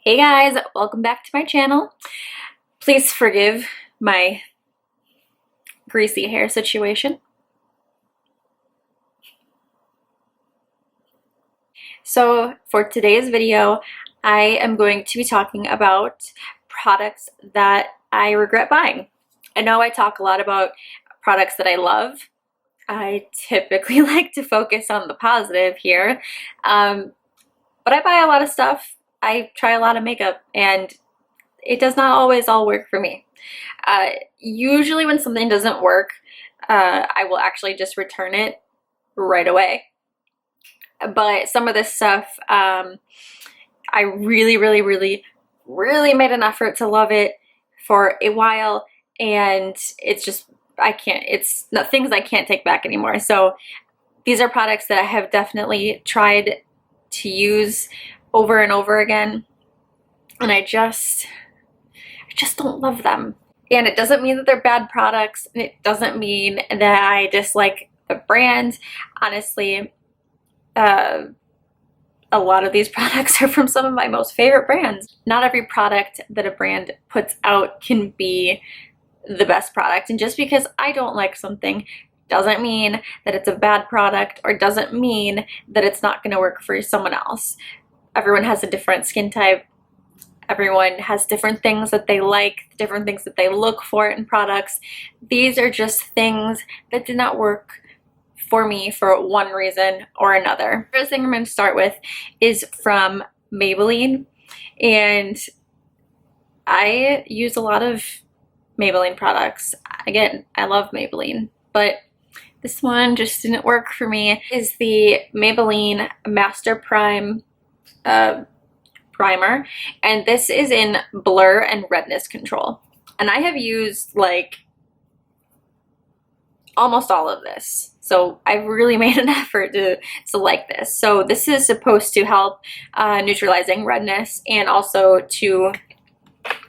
Hey guys, welcome back to my channel. Please forgive my greasy hair situation. So for today's video, I am going to be talking about products that I regret buying. I know I talk a lot about products that I love. I typically like to focus on the positive here, but I buy a lot of stuff. I try a lot of makeup and it does not always all work for me. Usually when something doesn't work, I will actually just return it right away. But some of this stuff, I really made an effort to love it for a while, and it's just, it's not things I can't take back anymore. So these are products that I have definitely tried to use over and over again, and I just don't love them. And it doesn't mean that they're bad products, and it doesn't mean that I dislike the brand. Honestly, a lot of these products are from some of my most favorite brands. Not every product that a brand puts out can be the best product. And just because I don't like something doesn't mean that it's a bad product, or doesn't mean that it's not going to work for someone else. Everyone has a different skin type. Everyone has different things that they like, different things that they look for in products. These are just things that did not work for me for one reason or another. First thing I'm going to start with is from Maybelline, and I use a lot of Maybelline products. Again, I love Maybelline, but this one just didn't work for me. Is the Maybelline Master Prime primer, and this is in Blur and Redness Control, and I have used like almost all of this, so I've really made an effort to like this. So this is supposed to help neutralizing redness and also to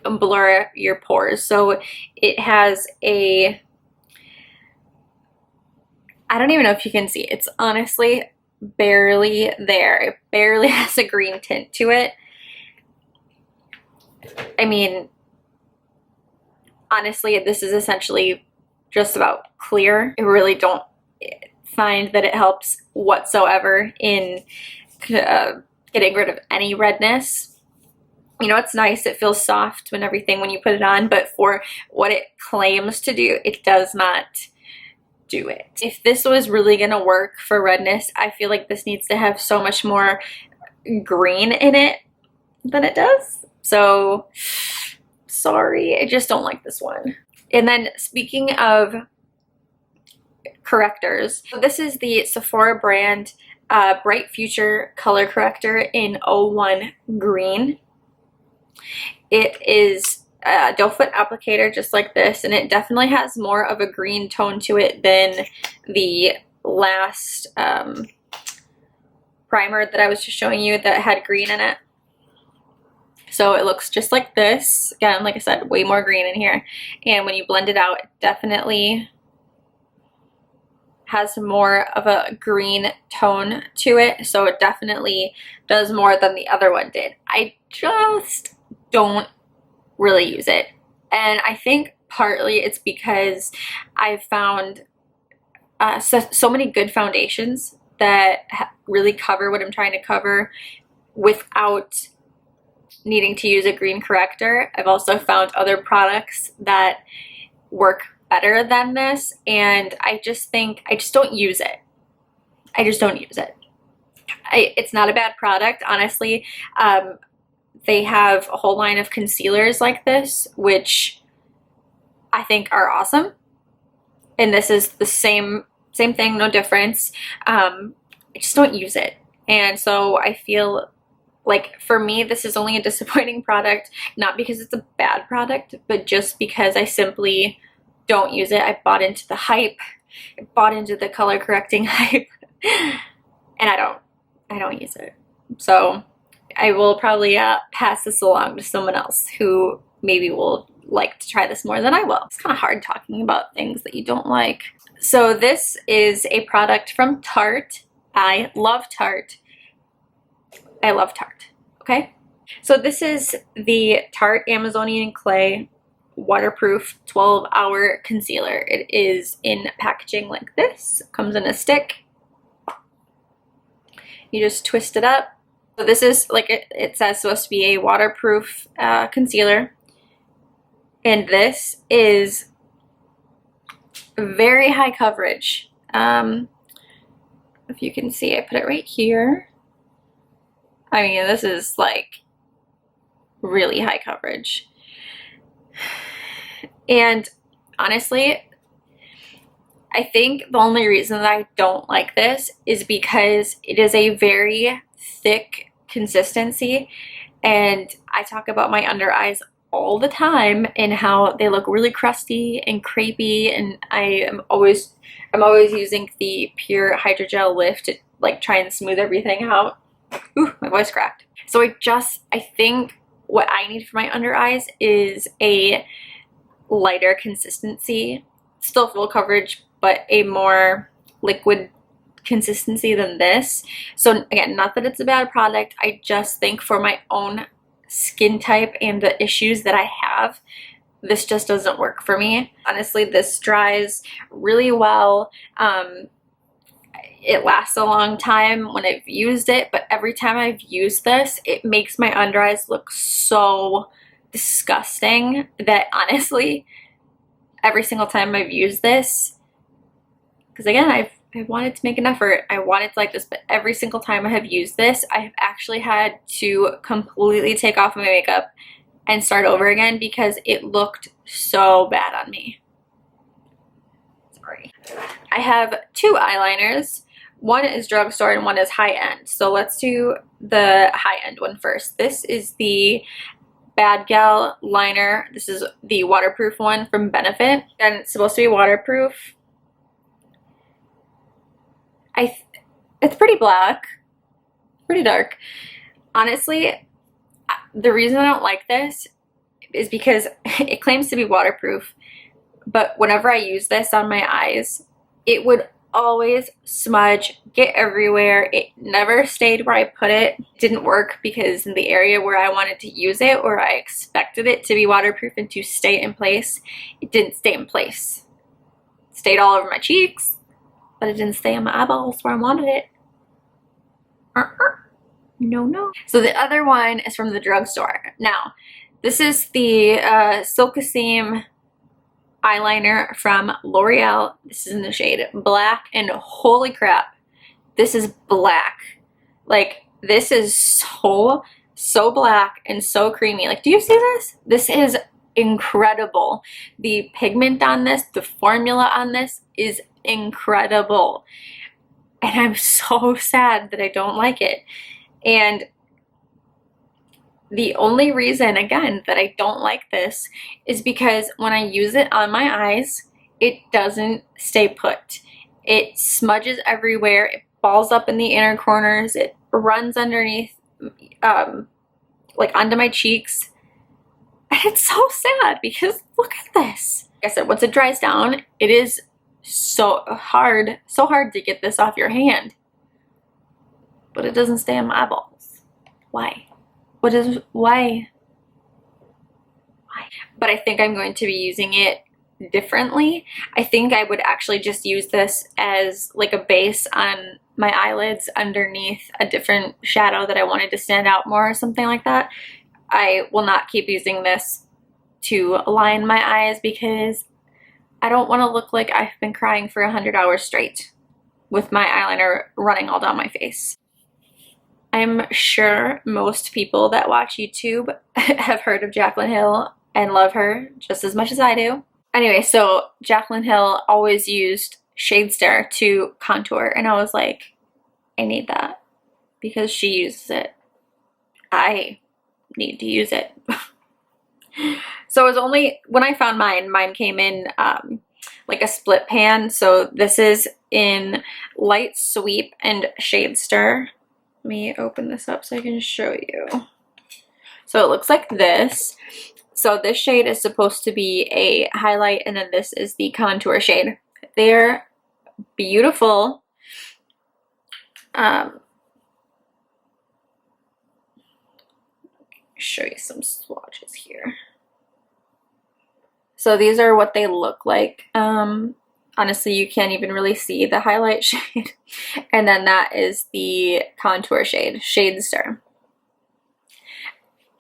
blur your pores. So it has a, I don't even know if you can see, it's honestly barely there. It barely has a green tint to it. I mean, honestly, this is essentially just about clear. I really don't find that it helps whatsoever in getting rid of any redness. You know, it's nice, it feels soft when you put it on, but for what it claims to do, it does not do it. If this was really gonna work for redness, I feel like this needs to have so much more green in it than it does. So sorry, I just don't like this one. And then speaking of correctors, this is the Sephora brand Bright Future Color Corrector in 01 Green. It is a doe foot applicator just like this, and it definitely has more of a green tone to it than the last primer that I was just showing you that had green in it. So it looks just like this. Again, like I said, way more green in here. And when you blend it out, it definitely has more of a green tone to it. So it definitely does more than the other one did. I just don't really use it. And I think partly it's because I've found so many good foundations that really cover what I'm trying to cover without needing to use a green corrector. I've also found other products that work better than this, and I just don't use it. I just don't use it. It's not a bad product, honestly. They have a whole line of concealers like this, which I think are awesome. And this is the same thing, no difference. I just don't use it. And so I feel like for me, this is only a disappointing product, not because it's a bad product, but just because I simply don't use it. I bought into the hype. I bought into the color correcting hype, and I don't use it. So I will probably pass this along to someone else who maybe will like to try this more than I will. It's kind of hard talking about things that you don't like. So this is a product from Tarte. I love Tarte. I love Tarte, okay? So this is the Tarte Amazonian Clay waterproof 12-hour concealer. It is in packaging like this. It comes in a stick. You just twist it up. So this is, like it says, supposed to be a waterproof concealer. And this is very high coverage. If you can see, I put it right here. I mean, this is like really high coverage. And honestly, I think the only reason that I don't like this is because it is a very thick consistency, and I talk about my under eyes all the time and how they look really crusty and crepey, and I'm always using the Pure Hydrogel Lift to like try and smooth everything out. Ooh, my voice cracked. So I think what I need for my under eyes is a lighter consistency, still full coverage, but a more liquid consistency than this. So again, not that it's a bad product, I just think for my own skin type and the issues that I have, this just doesn't work for me. Honestly, this dries really well. It lasts a long time when I've used it, but every time I've used this, it makes my under eyes look so disgusting that honestly, every single time I've used this, because again, I've wanted to make an effort, I wanted to like this, but every single time I have used this, I have actually had to completely take off my makeup and start over again because it looked so bad on me. Sorry. I have two eyeliners. One is drugstore and one is high-end. So let's do the high-end one first. This is the Bad Gal liner. This is the waterproof one from Benefit, and it's supposed to be waterproof. It's pretty black, pretty dark. Honestly, the reason I don't like this is because it claims to be waterproof, but whenever I use this on my eyes, it would always smudge, get everywhere. It never stayed where I put it. It didn't work because in the area where I wanted to use it, or I expected it to be waterproof and to stay in place, it didn't stay in place. It stayed all over my cheeks, but it didn't stay on my eyeballs where I wanted it. No. So the other one is from the drugstore. Now, this is the Silkaseam eyeliner from L'Oreal. This is in the shade Black, and holy crap, this is black. Like, this is so black and so creamy. Like, do you see this? This is incredible. The pigment on this, the formula on this is incredible. And I'm so sad that I don't like it. And the only reason, again, that I don't like this is because when I use it on my eyes, it doesn't stay put. It smudges everywhere. It balls up in the inner corners. It runs underneath, like onto my cheeks. And it's so sad because look at this. Like I said, once it dries down, it is so hard to get this off your hand. But it doesn't stay on my eyeballs. Why? Why? But I think I'm going to be using it differently. I think I would actually just use this as like a base on my eyelids underneath a different shadow that I wanted to stand out more or something like that. I will not keep using this to line my eyes because I don't want to look like I've been crying for 100 hours straight with my eyeliner running all down my face. I'm sure most people that watch YouTube have heard of Jaclyn Hill and love her just as much as I do. Anyway, so Jaclyn Hill always used Shade Star to contour, and I was like, I need that because she uses it. I need to use it. So it was only, when I found mine came in like a split pan. So this is in Light Sweep and Shade Stir. Let me open this up so I can show you. So it looks like this. So this shade is supposed to be a highlight, and then this is the contour shade. They're beautiful. show you some swatches here. So these are what they look like. Honestly, you can't even really see the highlight shade. And then that is the contour shade, Shade Stir.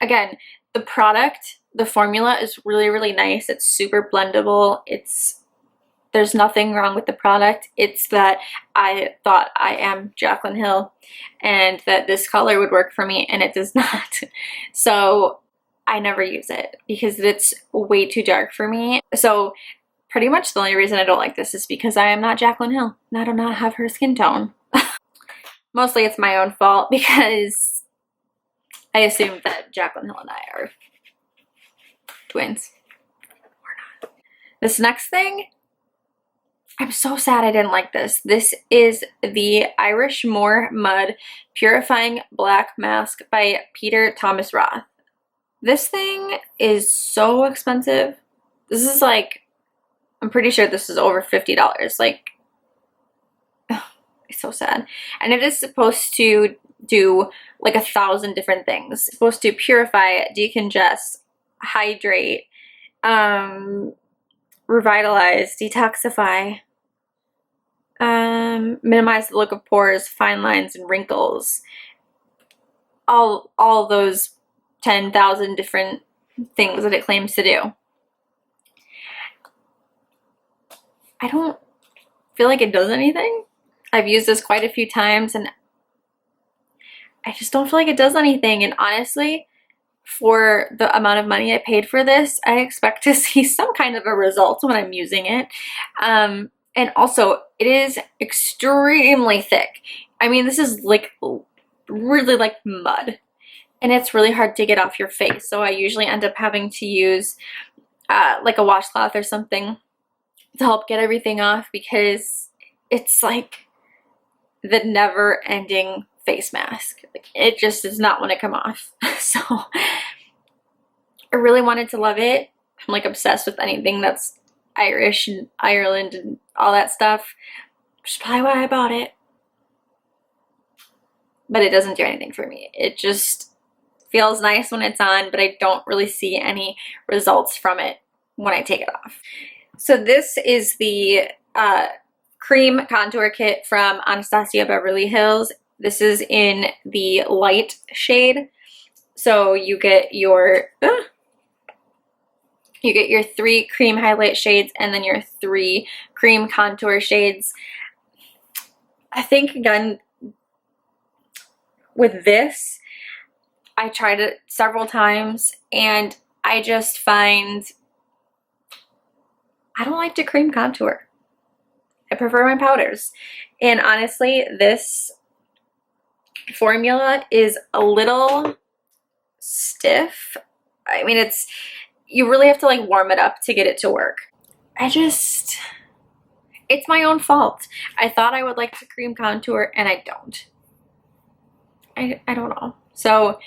Again, the product, the formula is really, really nice. It's super blendable. There's nothing wrong with the product. It's that I thought I am Jaclyn Hill and that this color would work for me, and it does not. So I never use it because it's way too dark for me. So pretty much the only reason I don't like this is because I am not Jaclyn Hill and I do not have her skin tone. Mostly it's my own fault because I assumed that Jaclyn Hill and I are twins. We're not. This next thing, I'm so sad I didn't like this. This is the Irish Moor Mud Purifying Black Mask by Thomas Roth. This thing is so expensive. This is like, I'm pretty sure this is over $50. Like, ugh, it's so sad. And it is supposed to do like 1,000 different things. It's supposed to purify, decongest, hydrate, revitalize, detoxify, minimize the look of pores, fine lines, and wrinkles. All those 10,000 different things that it claims to do. I don't feel like it does anything. I've used this quite a few times and I just don't feel like it does anything. And honestly, for the amount of money I paid for this, I expect to see some kind of a result when I'm using it. And also, it is extremely thick. I mean, this is like really like mud. And it's really hard to get off your face. So I usually end up having to use like a washcloth or something to help get everything off because it's like the never-ending face mask. Like, it just does not want to come off. So I really wanted to love it. I'm like obsessed with anything that's Irish and Ireland and all that stuff. Which is probably why I bought it. But it doesn't do anything for me. It just feels nice when it's on, but I don't really see any results from it when I take it off. So this is the cream contour kit from Anastasia Beverly Hills. This is in the light shade. So you get your 3 cream highlight shades and then your 3 cream contour shades. I think again with this, I tried it several times and I just find I don't like to cream contour. I prefer my powders. And honestly, this formula is a little stiff. I mean, you really have to like warm it up to get it to work. It's my own fault. I thought I would like to cream contour and I don't. I don't know. So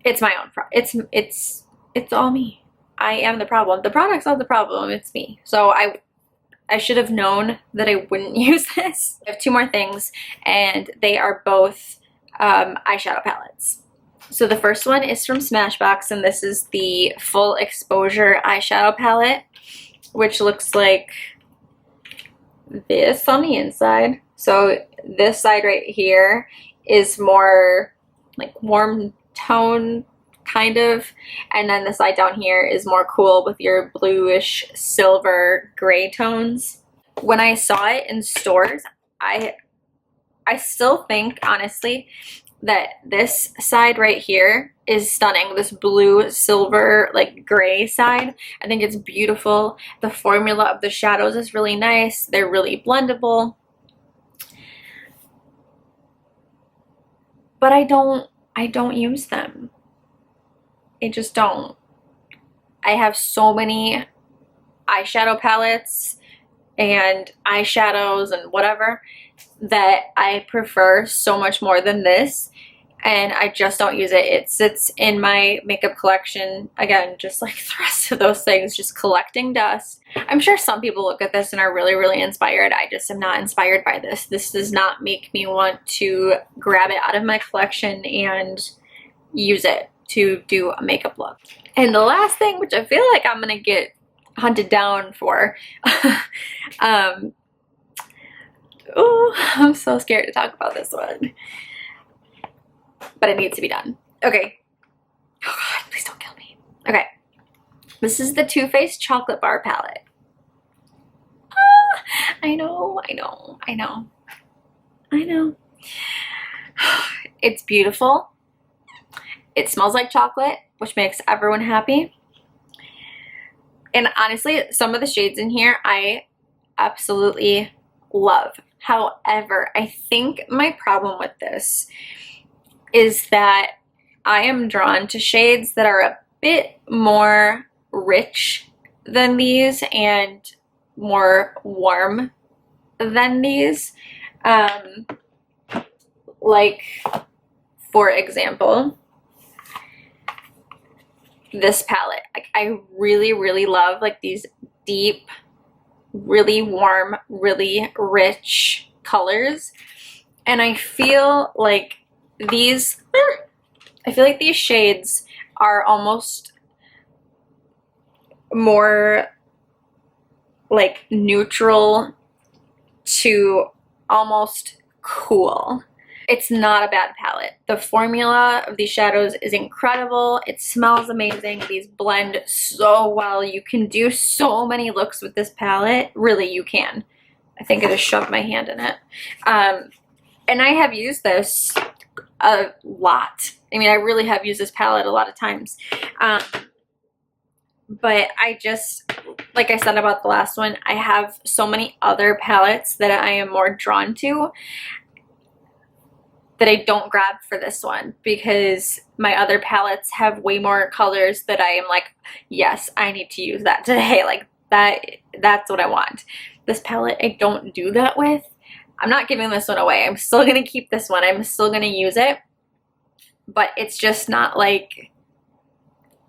it's my own problem. It's all me. I am the problem. The product's not the problem, it's me. So I should have known that I wouldn't use this. I have 2 more things and they are both eyeshadow palettes. So the first one is from Smashbox and this is the Full Exposure eyeshadow palette, which looks like this on the inside. So this side right here is more like warm tone kind of, and then the side down here is more cool with your bluish silver gray tones. When I saw it in stores, I still think honestly that this side right here is stunning. This blue silver like gray side, I think it's beautiful. The formula of the shadows is really nice. They're really blendable, but I don't use them. I just don't. I have so many eyeshadow palettes and eyeshadows and whatever that I prefer so much more than this, and I just don't use it. It sits in my makeup collection, again, just like the rest of those things, just collecting dust. I'm sure some people look at this and are really, really inspired. I just am not inspired by this. This does not make me want to grab it out of my collection and use it. to do a makeup look. And the last thing, which I feel like I'm gonna get hunted down for, oh, I'm so scared to talk about this one, but it needs to be done. Okay. Oh God, please don't kill me. Okay. This is the Too Faced Chocolate Bar Palette. I know. It's beautiful. It smells like chocolate, which makes everyone happy. And honestly, some of the shades in here I absolutely love. However, I think my problem with this is that I am drawn to shades that are a bit more rich than these and more warm than these. Like, for example, this palette. Like, I really love like these deep, really warm, really rich colors. And I feel like these shades are almost more like neutral to almost cool. It's not a bad palette. The formula of these shadows is incredible. It smells amazing. These blend so well. You can do so many looks with this palette. Really, you can. I think I just shoved my hand in it. And I have used this a lot. I mean, I really have used this palette a lot of times. But I just, like I said about the last one, I have so many other palettes that I am more drawn to that I don't grab for this one, because my other palettes have way more colors that I am like, yes, I need to use that today. Like that's what I want. This palette I don't do that with. I'm not giving this one away. I'm still gonna keep this one. I'm still gonna use it, but it's just not like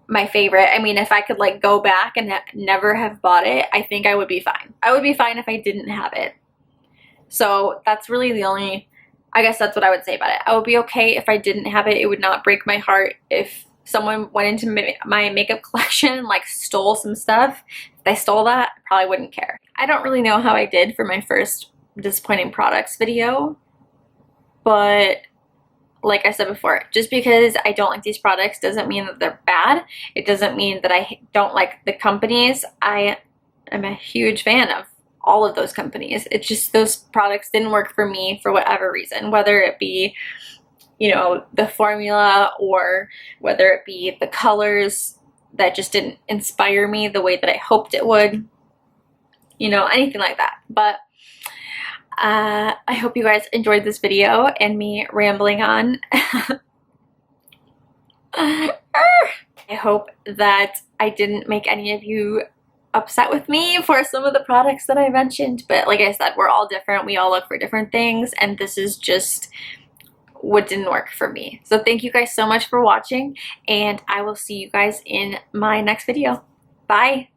my favorite. I mean, if I could like go back and never have bought it, I think I would be fine. I would be fine if I didn't have it. So that's really the only, I guess that's what I would say about it. I would be okay if I didn't have it. It would not break my heart if someone went into my makeup collection and like stole some stuff. If they stole that, I probably wouldn't care. I don't really know how I did for my first disappointing products video, but like I said before, just because I don't like these products doesn't mean that they're bad. It doesn't mean that I don't like the companies. I am a huge fan of all of those companies. It's just those products didn't work for me for whatever reason, whether it be, you know, the formula or whether it be the colors that just didn't inspire me the way that I hoped it would, you know, anything like that. But I hope you guys enjoyed this video and me rambling on. I hope that I didn't make any of you upset with me for some of the products that I mentioned, but like I said, we're all different. We all look for different things, and this is just what didn't work for me. So thank you guys so much for watching, and I will see you guys in my next video. Bye!